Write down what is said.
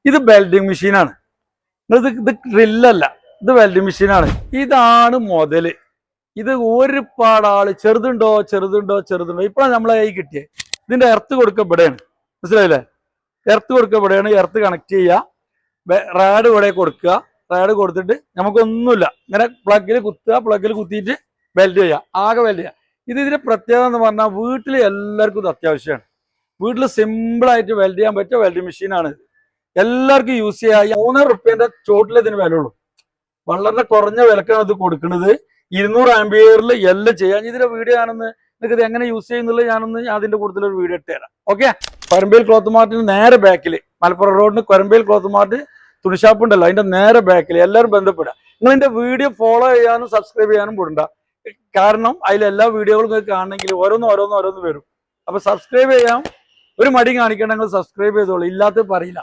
ഇത് വെൽഡിങ് മെഷീനാണ്. ഇത് ഡ്രില്ലല്ല, ഇത് വെൽഡിങ് മെഷീനാണ്. ഇതാണ് മുതല്. ഇത് ഒരുപാട് ആള് ചെറുതുണ്ടോ ഇപ്പോഴാണ് നമ്മളെ കൈ കിട്ടിയത്. ഇതിന്റെ എർത്ത് കൊടുക്കപ്പെടുകയാണ്, മനസ്സിലായില്ലേ? എർത്ത് കൊടുക്കപ്പെടുകയാണ്. എർത്ത് കണക്ട് ചെയ്യുക, റാഡ് ഇവിടെ കൊടുക്കുക. റാഡ് കൊടുത്തിട്ട് നമുക്കൊന്നുമില്ല, ഇങ്ങനെ പ്ലഗിൽ കുത്തുക, പ്ലഗിൽ കുത്തിയിട്ട് വെൽഡ് ചെയ്യുക, ആകെ വെൽഡ് ചെയ്യുക. ഇതിന്റെ പ്രത്യേകത എന്ന് പറഞ്ഞാൽ വീട്ടിൽ എല്ലാവർക്കും ഇത് അത്യാവശ്യമാണ്. വീട്ടിൽ സിമ്പിളായിട്ട് വെൽഡ് ചെയ്യാൻ പറ്റിയ വെൽഡിങ് മെഷീനാണ്. എല്ലാവർക്കും യൂസ് ചെയ്യാം. 300 റുപ്യന്റെ ചോട്ടിൽ ഇതിന് വില ഉള്ളൂ. വളരെ കുറഞ്ഞ വിലക്കാണ് ഇത് കൊടുക്കുന്നത്. 200 ആംപിയറിൽ എല്ലാം ചെയ്യാം. ഇതിന്റെ വീഡിയോ ഞാനൊന്ന് നിങ്ങൾക്ക് ഇത് എങ്ങനെ യൂസ് ചെയ്യുന്നുള്ളത് ഞാനൊന്ന് അതിന്റെ കൂടുതലൊരു വീഡിയോ ഇട്ട് തരാം. ഓക്കെ. കൊരമ്പയിൽ ക്ലോത്ത് മാർട്ടിന് നേരെ ബാക്കിൽ, മലപ്പുറം റോഡിന് കൊരമ്പയിൽ ക്ലോത്ത് മാർട്ട് തുണിഷാപ്പ് ഉണ്ടല്ലോ, അതിന്റെ നേരെ ബാക്കിൽ എല്ലാവരും ബന്ധപ്പെടുക. നിങ്ങൾ എന്റെ വീഡിയോ ഫോളോ ചെയ്യാനും സബ്സ്ക്രൈബ് ചെയ്യാനും വിടണ്ട. കാരണം അതിലെല്ലാ വീഡിയോകളും നിങ്ങൾക്ക് കാണണമെങ്കിൽ ഓരോന്ന് വരും. അപ്പൊ സബ്സ്ക്രൈബ് ചെയ്യാം, ഒരു മടി കാണിക്കേണ്ട, നിങ്ങൾ സബ്സ്ക്രൈബ് ചെയ്തോളൂ, ഇല്ലാത്ത പറയില്ല.